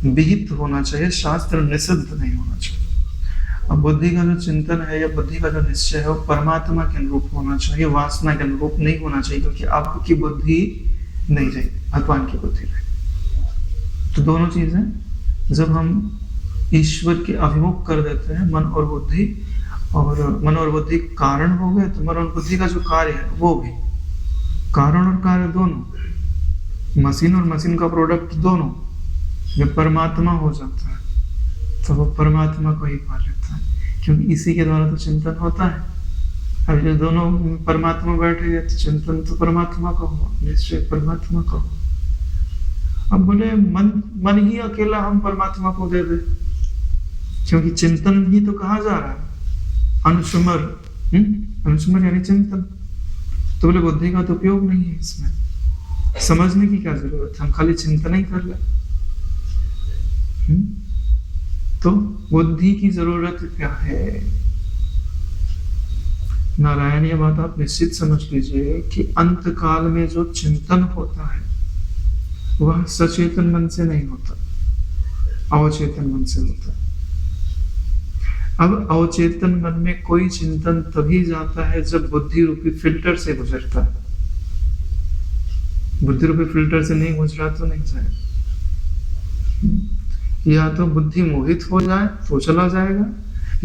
विहित होना चाहिए, शास्त्र निषिद्ध नहीं होना चाहिए। अब बुद्धि का जो चिंतन है या बुद्धि का जो निश्चय है वो परमात्मा के अनुरूप होना चाहिए, वासना के अनुरूप नहीं होना चाहिए, क्योंकि आपकी बुद्धि नहीं रही, भगवान की बुद्धि रही। तो दोनों चीजें जब हम ईश्वर के अभिमुख कर देते हैं, मन और बुद्धि, और मन और बुद्धि कारण हो गए, तो मन और बुद्धि का जो कार्य है वो भी, कारण और कार्य दोनों, मशीन और मशीन का प्रोडक्ट दोनों, जब परमात्मा हो जाता है तो वो परमात्मा को ही पा लेता है, क्योंकि इसी के द्वारा तो चिंतन होता है। अब जो दोनों परमात्मा बैठे गए तो चिंतन तो परमात्मा का हुआ, निश्चय परमात्मा का हुआ। अब बोले मन ही अकेला हम परमात्मा को दे दे, क्योंकि चिंतन ही तो कहा जा रहा है, अनुस्मर, अनुस्मर यानी चिंतन। तो बोले बुद्धि का तो उपयोग नहीं है इसमें, समझने की क्या जरूरत है, हम खाली चिंतन ही कर ले। तो बुद्धि की जरूरत क्या है? नारायण, ये बात आप निश्चित समझ लीजिए कि अंत काल में जो चिंतन होता है वह सचेतन मन से नहीं होता, अवचेतन मन से होता है। अब अवचेतन मन में कोई चिंतन तभी जाता है जब बुद्धि रूपी फिल्टर से गुजरता है। बुद्धि रूपी फिल्टर से नहीं गुजरा तो नहीं जाएगा। या तो बुद्धि मोहित हो जाए तो चला जाएगा,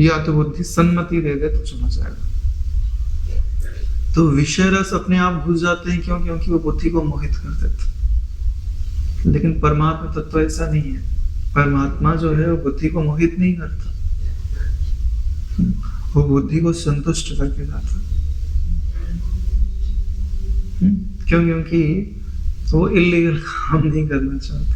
या तो बुद्धि सम्मति दे दे तो चला जाएगा। तो विषय रस अपने आप घुस जाते हैं, क्यों? क्योंकि वो बुद्धि को मोहित कर देते। लेकिन परमात्मा तत्व ऐसा नहीं है। परमात्मा जो है वो बुद्धि को मोहित नहीं करता, वो बुद्धि को संतुष्ट करके जाता। क्यों? क्योंकि वो इल्लीगल काम नहीं करना चाहता।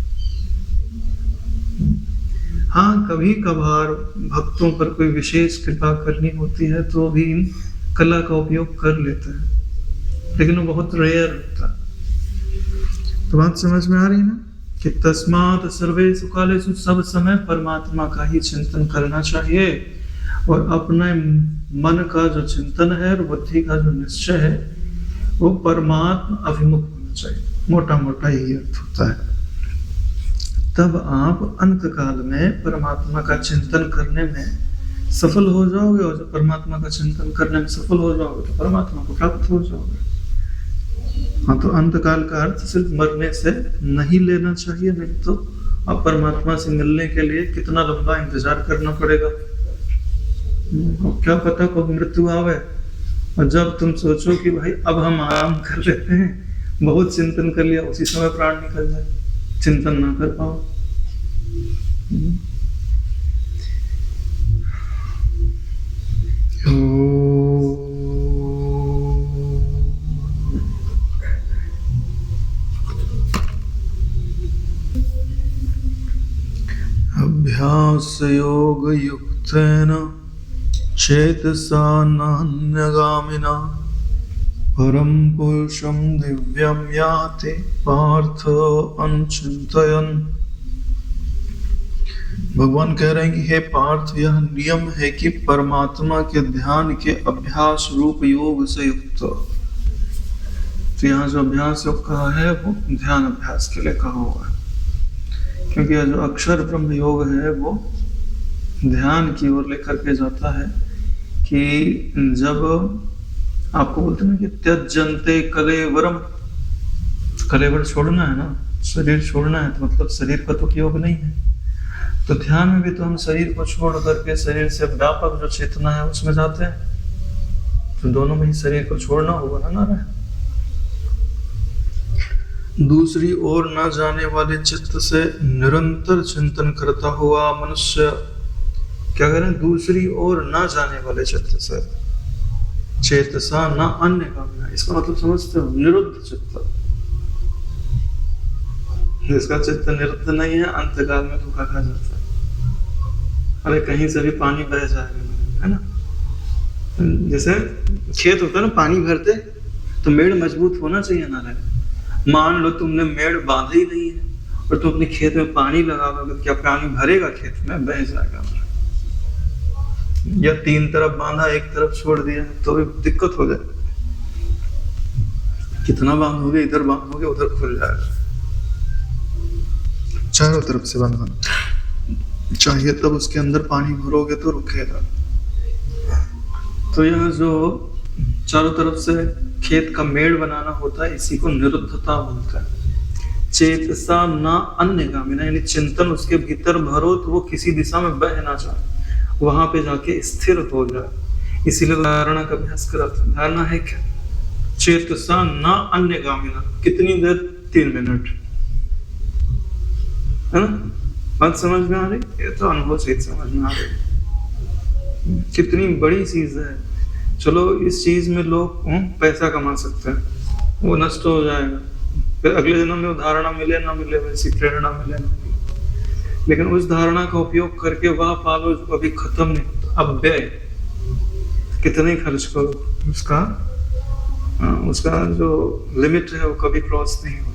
हाँ, कभी कभार भक्तों पर कोई विशेष कृपा करनी होती है तो भी इन कला का उपयोग कर लेते हैं, लेकिन वो बहुत रेयर होता है। तो बात समझ में आ रही ना कि तस्मात् सर्वेषु कालेषु, सब समय परमात्मा का ही चिंतन करना चाहिए, और अपने मन का जो चिंतन है और बुद्धि का जो निश्चय है वो परमात्मा अभिमुख होना चाहिए। मोटा मोटा यही अर्थ होता है। तब आप अंत काल में परमात्मा का चिंतन करने में सफल हो जाओगे, और जब परमात्मा का चिंतन करने में सफल हो जाओगे तो परमात्मा को प्राप्त हो जाओगे। हाँ, तो अंत काल का अर्थ सिर्फ मरने से नहीं लेना चाहिए, नहीं तो अब परमात्मा से मिलने के लिए कितना लंबा इंतजार करना पड़ेगा। क्या पता कब मृत्यु आवे, और जब तुम सोचो कि भाई अब हम आराम कर लेते हैं, बहुत चिंतन कर लिया, उसी समय प्राण निकल जाए, चिंतन ना कर पाओ। अभ्यास योग युक्तेन चेतसा नान्यगामिना परम पुरुषम दिव्यम याति पार्थ अनचिंतयन्। भगवान कह रहे हैं कि हे पार्थ, यह नियम है कि परमात्मा के ध्यान के अभ्यास रूप योग से युक्त। तो यहाँ जो अभ्यास योग कहा है वो ध्यान अभ्यास के लिए कहा हुआ है, क्योंकि यह जो अक्षर ब्रह्म योग है वो ध्यान की ओर लेकर के जाता है। कि जब आपको बोलते हैं कि त्यजन्ते कलेवरम, कलेवर छोड़ना है ना, शरीर छोड़ना है, तो मतलब शरीर का तो योग नहीं है। तो ध्यान में भी तो हम शरीर को छोड़ करके शरीर से व्यापक जो चेतना है उसमें जाते हैं। तो दोनों में ही शरीर को छोड़ना होगा ना। दूसरी ओर न जाने वाले चित्त से निरंतर चिंतन करता हुआ मनुष्य क्या करें, दूसरी ओर न जाने वाले चित्त से, चेतसा न अन्य कामना, इसका मतलब समझते हो, निरुद्ध चित्त, जिसका चित्त निरुद्ध नहीं है अंतकाल में धोखा खा जाता है। अरे कहीं से भी पानी बह जाएगा, है ना, जैसे खेत होता है ना, पानी भरते तो मेड़ मजबूत होना चाहिए ना रहे। मान लो तुमने मेड़ बांधा ही नहीं है और तुम अपने खेत में पानी लगा दोगे, क्या पानी भरेगा खेत में? बह जाएगा। या तीन तरफ बांधा, एक तरफ छोड़ दिया तो भी दिक्कत हो जाए। कितना बांधोगे, इधर बांधोगे उधर खुल जाएगा। चारों तरफ से बांधना चाहिए, तब उसके अंदर पानी भरोगे तो रुकेगा। तो यह जो चारों तरफ से खेत का मेड़ बनाना होता है, इसी को निरुद्धता बोलता है। चेतसा न अन्यगामिना, यानी चिंतन उसके भीतर भरो तो वो किसी दिशा में बह ना जाए, वहां पे जाके स्थिर हो जाए। इसीलिए धारणा का अभ्यास कराता है। धारणा है क्या? चेतसा न अन्यगामिना। कितनी देर? 3 मिनट, है ना? बात समझ में आ रही? ये तो अनुभव से समझ में आ रही। कितनी बड़ी चीज है। चलो इस चीज में लोग पैसा कमा सकते हैं, वो नष्ट हो जाएगा, फिर अगले जन्म में वो धारणा मिले ना मिले, वैसी प्रेरणा मिले ना मिले, लेकिन उस धारणा का उपयोग करके वह पालो जो कभी खत्म नहीं होता। अब व्यय कितने खर्च करो, उसका जो लिमिट है वो कभी क्रॉस नहीं होता।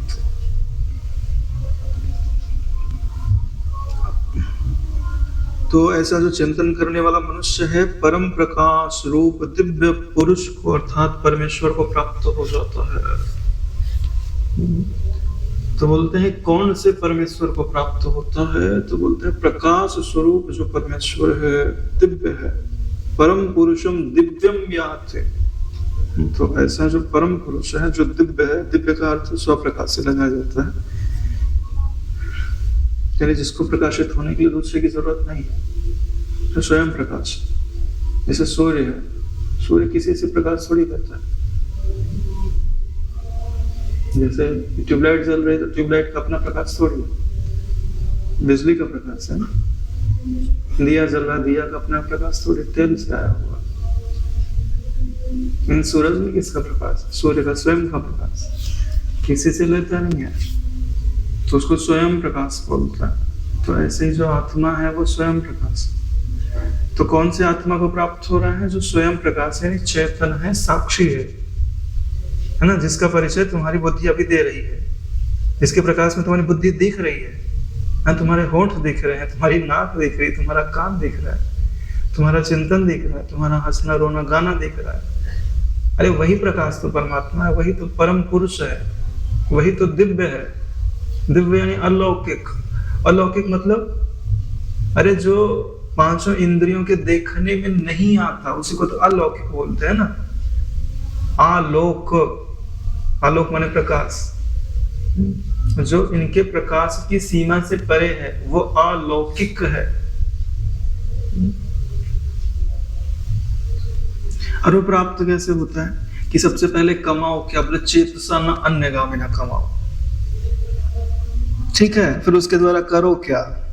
तो ऐसा जो चिंतन करने वाला मनुष्य है, परम प्रकाश रूप दिव्य पुरुष को अर्थात परमेश्वर को प्राप्त हो जाता है। तो बोलते हैं कौन से परमेश्वर को प्राप्त होता है? तो बोलते हैं प्रकाश स्वरूप जो परमेश्वर है, दिव्य है, परम पुरुषम दिव्यम याते। तो ऐसा जो परम पुरुष है जो दिव्य है, दिव्य का अर्थ स्वप्रकाश से लगाया जाता है, यानी जिसको प्रकाशित होने के लिए दूसरे की जरूरत नहीं है, तो स्वयं प्रकाश। जैसे सूर्य है, सूर्य किसी से प्रकाश थोड़ी करता है। जैसे ट्यूबलाइट जल रही है तो ट्यूबलाइट का अपना प्रकाश थोड़ी है, बिजली का प्रकाश है ना। दिया जल रहा, दिया का अपना प्रकाश थोड़ी, तेल से आया हुआ। इन सूरज में किसका प्रकाश? सूर्य का स्वयं का प्रकाश, किसी से लेता नहीं है, तो उसको स्वयं प्रकाश बोलता है। तो ऐसे ही जो आत्मा है वो स्वयं प्रकाश। तो कौन से आत्मा को प्राप्त हो रहा है? जो स्वयं प्रकाश यानी चेतन है, साक्षी है ना, जिसका परिचय तुम्हारी बुद्धि अभी दे रही है, जिसके प्रकाश में तुम्हारी बुद्धि दिख रही है ना, तुम्हारे होंठ दिख रहे हैं, तुम्हारी नाक दिख रही है, तुम्हारा कान दिख रहा है, तुम्हारा चिंतन दिख रहा है, तुम्हारा हंसना रोना गाना दिख रहा है। अरे वही प्रकाश तो परमात्मा है, वही तो परम पुरुष है, वही तो दिव्य है। दिव्य यानी अलौकिक। अलौकिक मतलब अरे जो पांचों इंद्रियों के देखने में नहीं आता, उसी को तो अलौकिक बोलते हैं ना। आलोक, आलोक माने प्रकाश, जो इनके प्रकाश की सीमा से परे है वो अलौकिक है। और वो प्राप्त कैसे होता है कि सबसे पहले कमाओ क्या? बोले चेतसा न अन्यगामिना कमाओ, ठीक है। फिर उसके द्वारा करो क्या?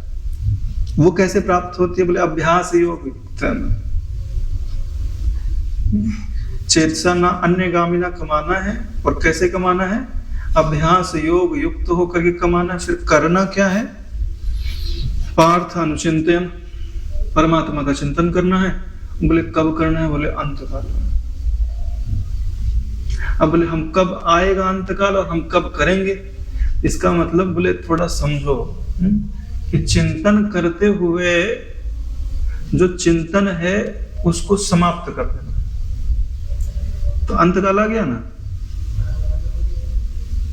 वो कैसे प्राप्त होती है? बोले अभ्यास योग। चेतसा न अन्यगामिना कमाना है, और कैसे कमाना है? अभ्यास योग युक्त होकर के कमाना है। फिर करना क्या है? पार्थ अनुचिंतन, परमात्मा का चिंतन करना है। बोले कब करना है? बोले अंतकाल में। अब बोले हम कब आएगा अंतकाल और हम कब करेंगे? इसका मतलब बोले थोड़ा समझो कि चिंतन करते हुए जो चिंतन है उसको समाप्त कर देना, तो अंतकाल आ गया ना,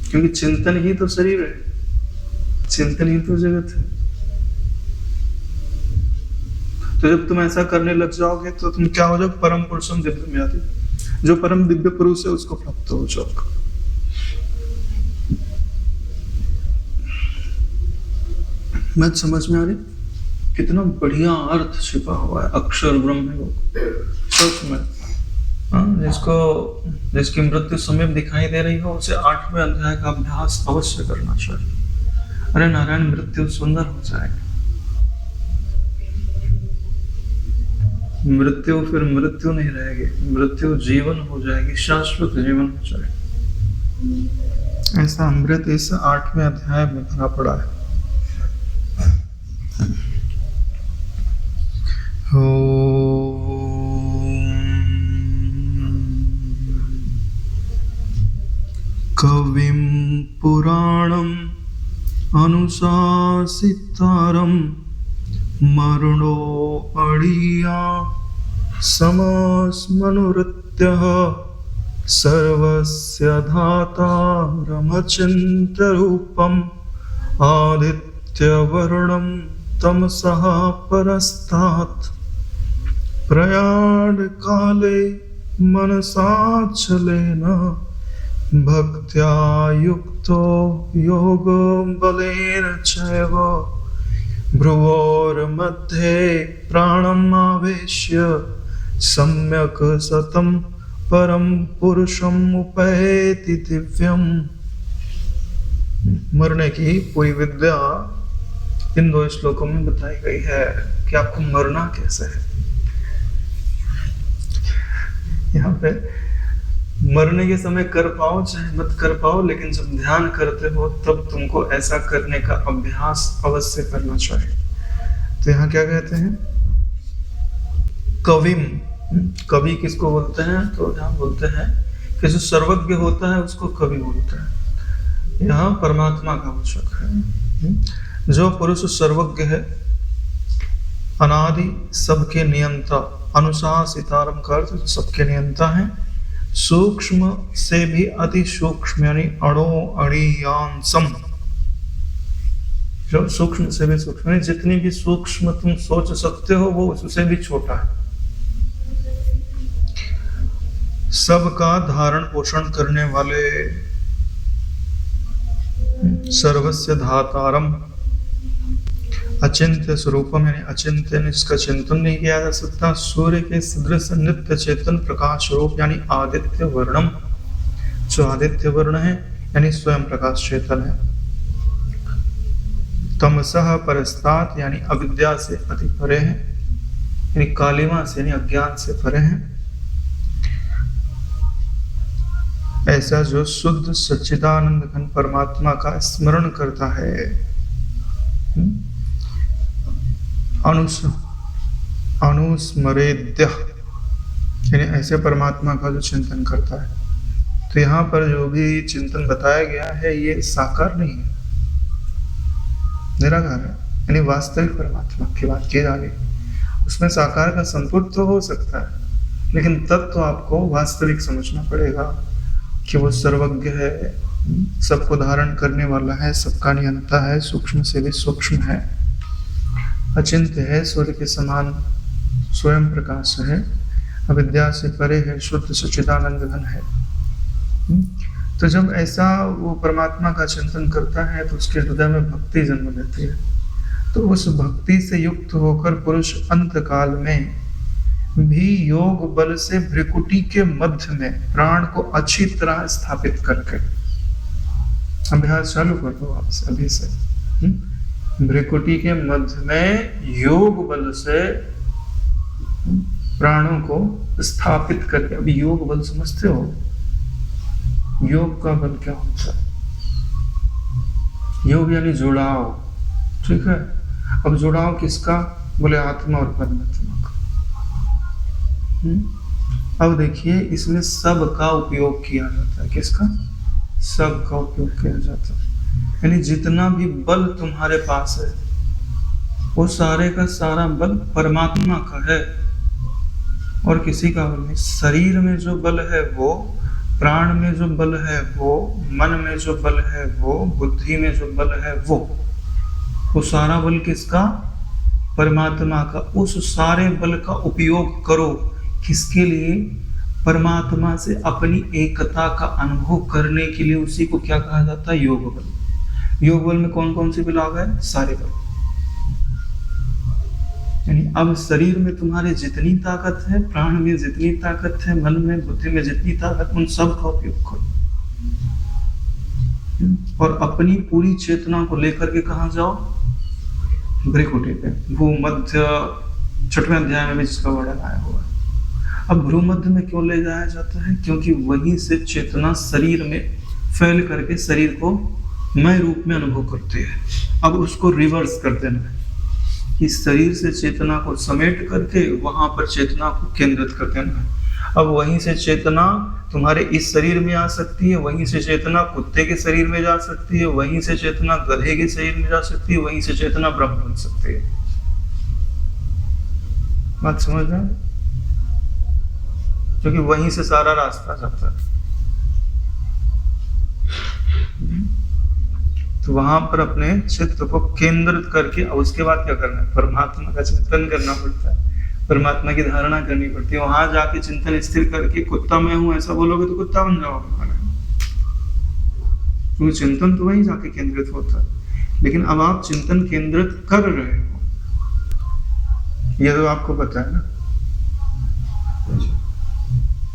क्योंकि चिंतन ही तो शरीर है, चिंतन ही तो जगत है। तो जब तुम ऐसा करने लग जाओगे तो तुम क्या हो जाओ? परम पुरुषम दिव्य में आदि, जो परम दिव्य पुरुष है उसको प्राप्त हो जाओगे। बात समझ में आ रही? कितना बढ़िया अर्थ छिपा हुआ है अक्षर ब्रह्म योग सच में। हाँ, जिसकी मृत्यु समीप दिखाई दे रही हो उसे 8वें अध्याय का अभ्यास अवश्य करना चाहिए। अरे नारायण, मृत्यु सुंदर हो जाएगी। मृत्यु फिर मृत्यु नहीं रहेगी, मृत्यु जीवन हो जाएगी, शाश्वत जीवन हो जाएगी। ऐसा अमृत इस 8वें अध्याय में भरा पड़ा है। कविं पुराणम् अनुशासितारं मरणो अड़िया समस्मनुवृत्त्यः सर्वस्य धातारमचिन्त्यरूपम् आदित्यवर्णं तमसः परस्तात् प्रयाणकाले मनसाचलेन भक्त्या युक्तो योगबलेन चैव भ्रुवोर्मध्ये प्राणम् आवेश्य सम्यक् सतं परम पुरुषम् उपैति दिव्यम्। मरने की पूरी विद्या इन 2 श्लोकों में बताई गई है कि आपको मरना कैसे है। यहाँ पे मरने के समय कर पाओ चाहे मत कर पाओ, लेकिन जब ध्यान करते हो तब तुमको ऐसा करने का अभ्यास अवश्य करना चाहिए। तो यहाँ क्या कहते हैं? कविम, कवि किसको बोलते हैं? तो यहाँ बोलते हैं कि जो सर्वज्ञ होता है उसको कवि बोलते हैं। यहाँ परमात्मा का वाचक है। जो पुरुष सर्वज्ञ है, अनादि सबके नियंता, अनुशासितारम का अर्थ सबके नियंता है, सूक्ष्म से भी अति सूक्ष्म यानी अणो अणियांसम, जो सूक्ष्म से भी सूक्ष्म यानी जितनी भी सूक्ष्म तुम सोच सकते हो वो उससे भी छोटा है, सबका धारण पोषण करने वाले, सर्वस्य धातारम, अचिंत्य स्वरूपम यानी अचिंत्य जिसका चिंतन नहीं किया जा सकता, सूर्य के सदृश नित्य चेतन प्रकाश रूप यानी आदित्य वर्णम, जो आदित्य वर्ण है यानी स्वयं प्रकाश चेतन है, तमसः परस्तात् यानी अविद्या से अति परे है, यानी कालिमा से यानी अज्ञान से परे है। ऐसा जो शुद्ध सच्चिदानंद घन परमात्मा का स्मरण करता है, अनुस्मरेद्य यानी ऐसे परमात्मा का जो चिंतन करता है। तो यहाँ पर जो भी चिंतन बताया गया है ये साकार नहीं है, निराकार है, यानी वास्तविक परमात्मा की बात की जा रही। उसमें साकार का संपुट तो हो सकता है, लेकिन तब तो आपको वास्तविक समझना पड़ेगा कि वो सर्वज्ञ है, सबको धारण करने वाला है, सबका नियंता है, सूक्ष्म से भी सूक्ष्म है, अचिंत्य है, सूर्य के समान स्वयं प्रकाश है, अविद्या से परे है, शुद्ध सच्चिदानंद घन है। तो जब ऐसा वो परमात्मा का चिंतन करता है तो उसके हृदय में भक्ति जन्म लेती है। तो उस भक्ति से युक्त होकर पुरुष अंत काल में भी योग बल से भ्रिकुटी के मध्य में प्राण को अच्छी तरह स्थापित करके अभ्यास चालू कर दो आप अभी से। भ्रिकुटी के मध्य में योग बल से प्राणों को स्थापित करके, अभी योग बल समझते हो? योग का बल क्या होता है? योग यानी जुड़ाव, ठीक है। अब जुड़ाव किसका? बोले आत्मा और परमात्मा का। अब देखिए इसमें सब का उपयोग किया जाता है। किसका? सब का उपयोग किया जाता है, यानी जितना भी बल तुम्हारे पास है वो सारे का सारा बल परमात्मा का है और किसी का बल नहीं। शरीर में जो बल है वो, प्राण में जो बल है वो, मन में जो बल है वो, बुद्धि में जो बल है वो सारा बल किसका? परमात्मा का। उस सारे बल का उपयोग करो किसके लिए? परमात्मा से अपनी एकता का अनुभव करने के लिए। उसी को क्या कहा जाता है? योग बल। योग बल में कौन कौन सी बल आ गए? सारे बल, यानी अब शरीर में तुम्हारे जितनी ताकत है, प्राण में जितनी ताकत है, मन में बुद्धि में जितनी ताकत, उन सब का उपयोग करो। और अपनी पूरी चेतना को लेकर के कहाँ जाओ? भ्रुकुटी पे, भूमध्य 6वें अध्याय में भी जिसका वर्णन आया हुआ है। अब भ्रूमध्य में क्यों ले जाया जाता है? क्योंकि वहीं से चेतना शरीर में फैल करके शरीर को मैं रूप में अनुभव करती है। अब उसको रिवर्स कर देना है कि शरीर से चेतना को समेट करके वहां पर चेतना को केंद्रित कर देना है। अब वहीं से चेतना तुम्हारे इस शरीर में आ सकती है, वहीं से चेतना कुत्ते के शरीर में जा सकती है, वहीं से चेतना गधे के शरीर में जा सकती है, वहीं से चेतना ब्रह्म बन सकती है। बात समझ रहे हैं? क्योंकि वहीं से सारा रास्ता जाता है। तो वहां पर अपने चित्त को केंद्रित करके अब उसके बाद क्या करना है? परमात्मा का चिंतन करना पड़ता है, परमात्मा की धारणा करनी पड़ती है। वहां जाके चिंतन स्थिर करके कुत्ता मैं हूं ऐसा बोलोगे तो कुत्ता बन जाओगे, क्योंकि चिंतन तो वहीं जाके केंद्रित होता है। लेकिन अब आप चिंतन केंद्रित कर रहे हो, ये तो आपको पता है ना।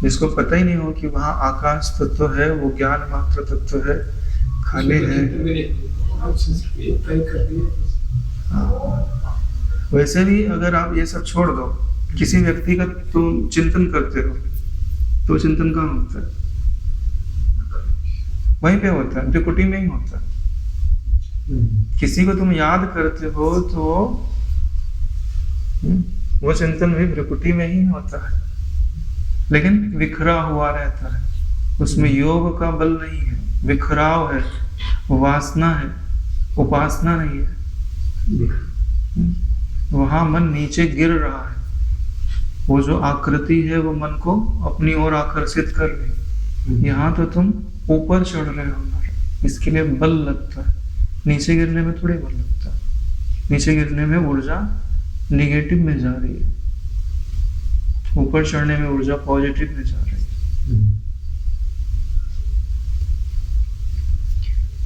जिसको पता ही नहीं हो कि वहां आकाश तत्व है, वो ज्ञान मात्र तत्व है, खाली है। वैसे भी अगर आप ये सब छोड़ दो, किसी व्यक्ति का तुम चिंतन करते हो तो चिंतन कहाँ होता है? वहीं पे होता है, भ्रुकुटी में ही होता है। किसी को तुम याद करते हो तो वो चिंतन भी भ्रुकुटी में ही होता है, लेकिन बिखरा हुआ रहता है। उसमें योग का बल नहीं है, बिखराव है, वासना है, उपासना नहीं है। वहां मन नीचे गिर रहा है, वो जो आकृति है वो मन को अपनी ओर आकर्षित कर रही। यहाँ तो तुम ऊपर चढ़ रहे हो, इसके लिए बल लगता है। नीचे गिरने में थोड़ी बल लगता है, नीचे गिरने में ऊर्जा निगेटिव में जा रही है, ऊपर चढ़ने में ऊर्जा पॉजिटिव में जा रही है।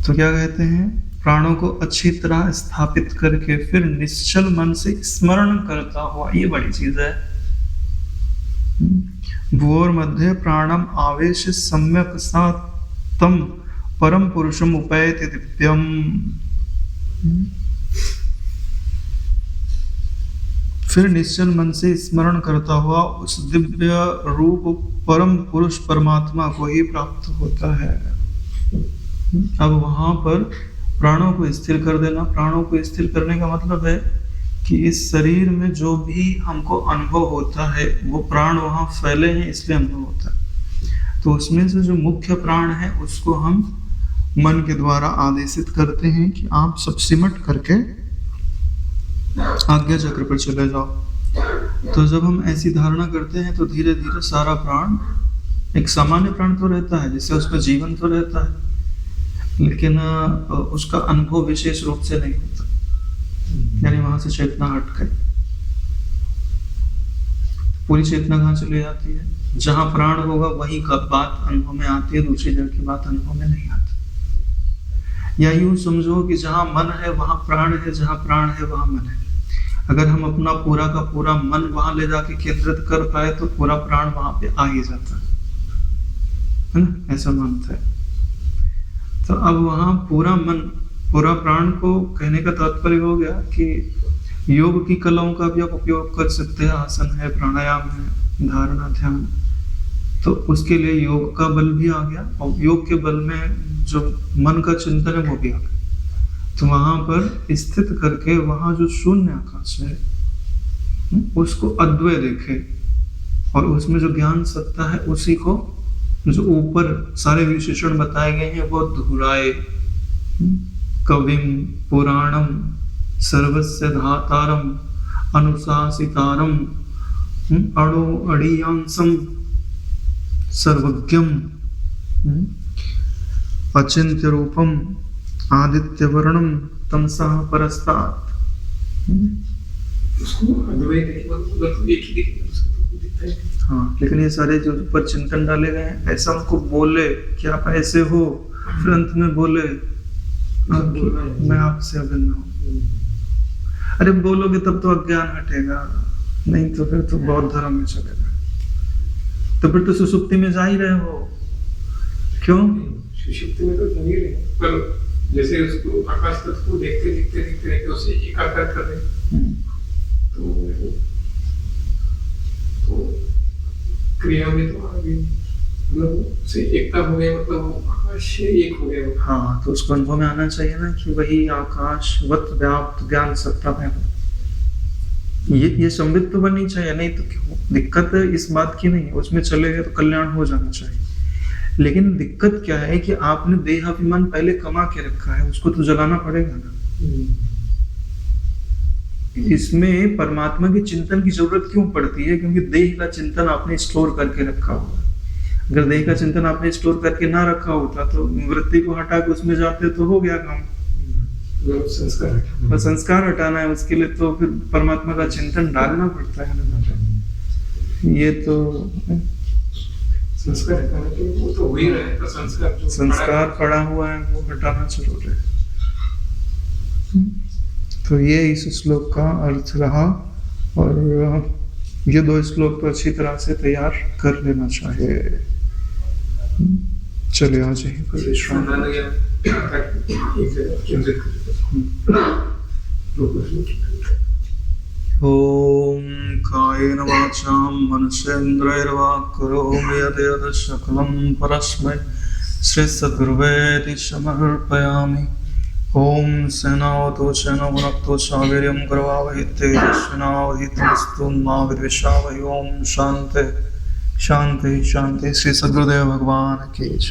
तो क्या कहते हैं? प्राणों को अच्छी तरह स्थापित करके फिर निश्चल मन से स्मरण करता हुआ, ये बड़ी चीज है। भूर मध्य प्राणम आवेश सम्यक सा तम परम पुरुषम उपैति दिव्यम। फिर निश्चल मन से स्मरण करता हुआ उस दिव्य रूप परम पुरुष परमात्मा को ही प्राप्त होता है। अब वहां पर प्राणों को स्थिर कर देना। प्राणों को स्थिर करने का मतलब है कि इस शरीर में जो भी हमको अनुभव होता है वो प्राण वहां फैले हैं, इसलिए अनुभव होता है। तो उसमें से जो मुख्य प्राण है उसको हम मन के द्वारा आदेशित करते हैं कि आप सब सिमट करके आज्ञा चक्र पर चले जाओ। तो जब हम ऐसी धारणा करते हैं तो धीरे धीरे सारा प्राण, एक सामान्य प्राण तो रहता है जिससे उसका जीवन तो रहता है, लेकिन उसका अनुभव विशेष रूप से नहीं होता, यानी वहां से चेतना हट गई। पूरी चेतना कहाँ चली जाती है? जहां प्राण होगा वही का बात अनुभव में आती है, दूसरी जगह की बात अनुभव में नहीं आती। या यूं समझो कि जहां मन है वहां प्राण है, जहां प्राण है वहां मन है। अगर हम अपना पूरा का पूरा मन वहां ले जाके केंद्रित कर पाए तो पूरा प्राण वहां पे आ ही जाता है ना, ऐसा मानता है। तो अब वहां पूरा मन, पूरा प्राण को कहने का तात्पर्य हो गया कि योग की कलाओं का भी आप उपयोग कर सकते हैं। आसन है, प्राणायाम है, धारणा, ध्यान। तो उसके लिए योग का बल भी आ गया, और योग के बल में जो मन का चिंतन है वो भी आ गया। तो वहां पर स्थित करके वहां जो शून्य आकाश है उसको अद्वय देखे, और उसमें जो ज्ञान सत्ता है उसी को, जो ऊपर सारे विशेषण बताए गए हैं वो दोहराए। कविम पुराणम सर्वस्य धातारम अनुशासितारम अणु अणियांसम सर्वज्ञम अचिंत्य रूपम आदित्य वर्णम तमसा परस्तात्। हाँ, लेकिन ये सारे जो ऊपर चिंतन डाले गए हैं, ऐसा उनको बोले कि आप ऐसे हो, फिर अंत में बोले मैं आपसे अभिन्न हूं। अरे बोलोगे तब तो अज्ञान हटेगा, नहीं तो फिर तो बौद्ध धर्म में चलेगा। तो फिर तो सुसुप्ति में जा ही रहे हो, क्यों? सुषुप्ति में तो जा ही रहे, पर जैसे उसको आकाश तत्व को देखते देखते देखते देखते उसे एकाकार कर रहे, तो क्रिया में तो आगे मतलब से एकता हो गया, मतलब आकाश से एक हो गया। हाँ, तो उसको अनुभव में आना चाहिए ना कि वही आकाशवत व्याप्त ज्ञान सत्ता में ये संबित तो बननी चाहिए, नहीं तो क्यों? दिक्कत इस बात की नहीं है, उसमें चले गए तो कल्याण हो जाना चाहिए। लेकिन दिक्कत क्या है कि आपने देहाभिमान पहले कमा के रखा है, उसको तो जलाना पड़ेगा ना। इसमें परमात्मा के चिंतन की जरूरत क्यों पड़ती है? क्योंकि देह का चिंतन आपने स्टोर करके रखा हुआ है। अगर देह का चिंतन आपने स्टोर करके ना रखा होता तो वृत्ति को हटा के उसमें जाते तो हो गया काम। संस्कार हटाना है, उसके लिए तो फिर परमात्मा का चिंतन डालना पड़ता है। ये तो संस्कार हटाना, तो वो तो हो ही रहा है, तो संस्कार पड़ा हुआ है वो हटाना जरूर है। तो ये इस श्लोक का अर्थ रहा, और ये 2 श्लोक तो अच्छी तरह से तैयार कर लेना चाहिए। चलिए आज यहीं पर विश्राम। ओम कायेन वाचा मनसेन्द्रियर्वा करोमि यद्यत् सकलं परस्मै श्री सद्गुरुवे समर्पयामि। ओम सेनावतु सेनो भुनक्तु सावीर्यं करवावहै तेजस्विनावधीतमस्तु मा विद्विषावहै। ओम शांति शांति शांति। श्री सद्गुरुदेव भगवान की जय।